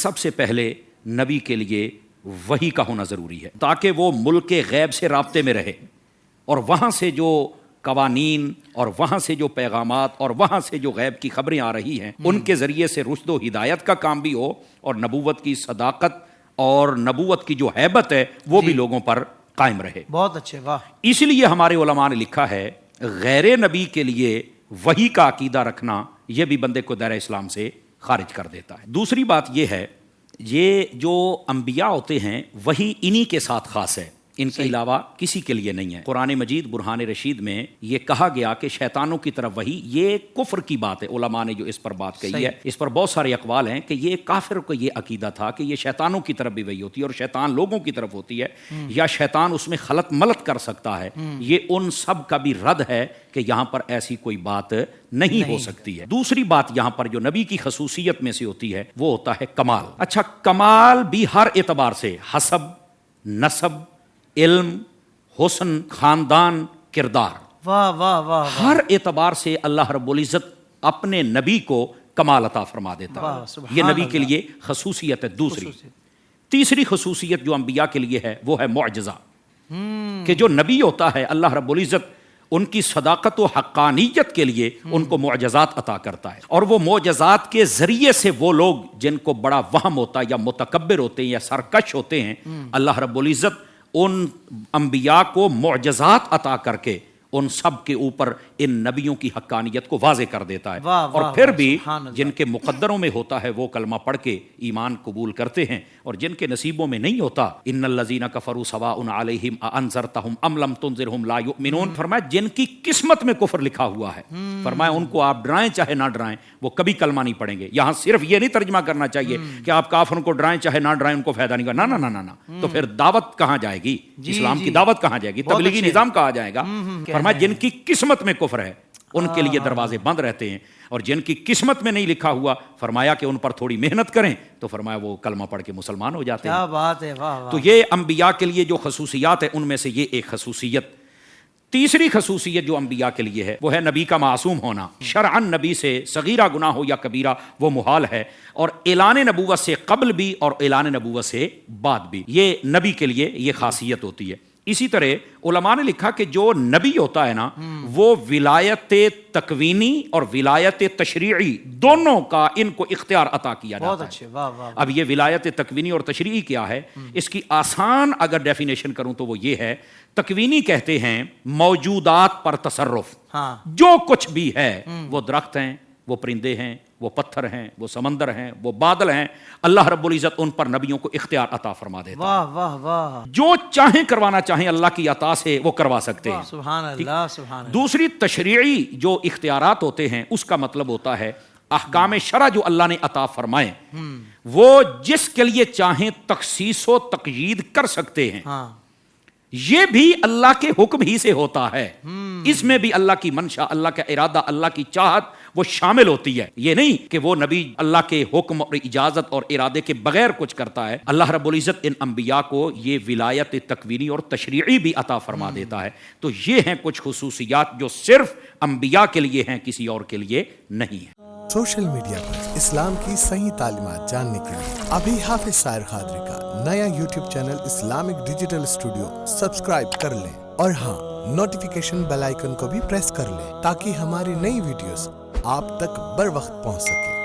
سب سے پہلے نبی کے لیے وحی کا ہونا ضروری ہے تاکہ وہ ملک غیب سے رابطے میں رہے اور وہاں سے جو قوانین اور وہاں سے جو پیغامات اور وہاں سے جو غیب کی خبریں آ رہی ہیں ان کے ذریعے سے رشد و ہدایت کا کام بھی ہو اور نبوت کی صداقت اور نبوت کی جو ہیبت ہے وہ بھی لوگوں پر قائم رہے. بہت اچھے. واہ. اس لیے ہمارے علماء نے لکھا ہے غیر نبی کے لیے وحی کا عقیدہ رکھنا یہ بھی بندے کو دائرہ اسلام سے خارج کر دیتا ہے. دوسری بات یہ ہے یہ جو انبیاء ہوتے ہیں وہی انہی کے ساتھ خاص ہے, ان کے علاوہ کسی کے لیے نہیں ہے. قرآن مجید برہان رشید میں یہ کہا گیا کہ شیطانوں کی طرف وہی یہ کفر کی بات ہے. علماء نے جو اس پر بات کہی ہے اس پر بہت سارے اقوال ہیں کہ یہ کافر کو یہ عقیدہ تھا کہ یہ شیطانوں کی طرف بھی وہی ہوتی ہے اور شیطان لوگوں کی طرف ہوتی ہے یا شیطان اس میں خلط ملط کر سکتا ہے. یہ ان سب کا بھی رد ہے کہ یہاں پر ایسی کوئی بات نہیں ہو سکتی ہے. دوسری بات یہاں پر جو نبی کی خصوصیت میں سے ہوتی ہے وہ ہوتا ہے کمال. اچھا کمال بھی ہر اعتبار سے حسب, نسب, علم, حسن, خاندان, کردار, واہ واہ واہ, ہر اعتبار سے اللہ رب العزت اپنے نبی کو کمال عطا فرما دیتا ہے. یہ نبی کے لیے خصوصیت ہے. تیسری خصوصیت جو انبیاء کے لیے ہے وہ ہے معجزہ, کہ جو نبی ہوتا ہے اللہ رب العزت ان کی صداقت و حقانیت کے لیے ان کو معجزات عطا کرتا ہے اور وہ معجزات کے ذریعے سے وہ لوگ جن کو بڑا وہم ہوتا ہے یا متکبر ہوتے ہیں یا سرکش ہوتے ہیں اللہ رب العزت ان انبیاء کو معجزات عطا کر کے ان سب کے اوپر ان نبیوں کی حقانیت کو واضح کر دیتا ہے. اور پھر بھی جن کے مقدروں میں ہوتا ہے وہ کلمہ پڑھ کے ایمان قبول کرتے ہیں اور جن کے نصیبوں میں نہیں ہوتا ان الذین کفروا سواء علیہم اانذرتہم ام لم تنذرہم لا یؤمنون. فرمایا جن کی قسمت میں کفر لکھا ہوا ہے, فرمایا ان کو آپ ڈرائیں چاہے نہ ڈرائیں وہ کبھی کلمہ نہیں پڑھیں گے. یہاں صرف یہ نہیں ترجمہ کرنا چاہیے کہ آپ کافروں کو ڈرائیں چاہے نہ ڈرائیں ان کو فائدہ نہیں ہوگا. نہ نہ نہ, تو پھر دعوت کہاں جائے گی, اسلام کی دعوت کہاں جائے گی, تبلیغی نظام کہاں جائے گا. فرمایا جن کی قسمت میں کفر ہے ان کے لیے دروازے بند رہتے ہیں اور جن کی قسمت میں نہیں لکھا ہوا فرمایا کہ ان پر تھوڑی محنت کریں تو فرمایا وہ کلمہ پڑھ کے مسلمان ہو جاتے ہیں. کیا بات ہے. واہ واہ. تو یہ انبیاء کے لیے جو خصوصیات ہیں ان میں سے یہ ایک خصوصیت. تیسری خصوصیت جو انبیاء کے لیے ہے وہ ہے نبی کا معصوم ہونا. شرعاً نبی سے صغیرہ گناہ ہو یا کبیرہ وہ محال ہے اور اعلان نبوت سے قبل بھی اور اعلان نبوت سے بعد بھی یہ نبی کے لیے یہ خاصیت ہوتی ہے. اسی طرح علماء نے لکھا کہ جو نبی ہوتا ہے نا وہ ولایت تکوینی اور ولایت تشریعی دونوں کا ان کو اختیار عطا کیا جاتا ہے. بہت اچھے. واہ واہ. اب یہ ولایت تکوینی اور تشریعی کیا ہے, اس کی آسان اگر ڈیفینیشن کروں تو وہ یہ ہے, تکوینی کہتے ہیں موجودات پر تصرف. جو کچھ بھی ہے وہ درخت ہیں, وہ پرندے ہیں, وہ پتھر ہیں, وہ سمندر ہیں, وہ بادل ہیں, اللہ رب العزت ان پر نبیوں کو اختیار عطا فرما دیتا ہے. واہ واہ واہ. جو چاہیں کروانا چاہیں اللہ کی عطا سے وہ کروا سکتے ہیں. سبحان اللہ سبحان اللہ. دوسری تشریعی جو اختیارات ہوتے ہیں اس کا مطلب ہوتا ہے احکام شرع جو اللہ نے عطا فرمائے وہ جس کے لیے چاہیں تخصیص و تقیید کر سکتے ہیں. یہ بھی اللہ کے حکم ہی سے ہوتا ہے. اس میں بھی اللہ کی منشا, اللہ کا ارادہ, اللہ کی چاہت وہ شامل ہوتی ہے. یہ نہیں کہ وہ نبی اللہ کے حکم اور اجازت اور ارادے کے بغیر کچھ کرتا ہے. اللہ رب العزت ان انبیاء کو یہ ولایت تکوینی اور تشریعی بھی عطا فرما دیتا ہے. تو یہ ہیں کچھ خصوصیات جو صرف انبیاء کے لیے ہیں, کسی اور کے لیے نہیں ہے. سوشل میڈیا پر اسلام کی صحیح تعلیمات جاننے کے لیے ابھی حافظ سائر قادری کا نیا YouTube channel Islamic digital studio subscribe کر لیں اور ہاں نوٹیفیکیشن بیل آئیکن کو بھی پریس کر لیں تاکہ ہماری نئی ویڈیوز آپ تک بر وقت پہنچ سکے.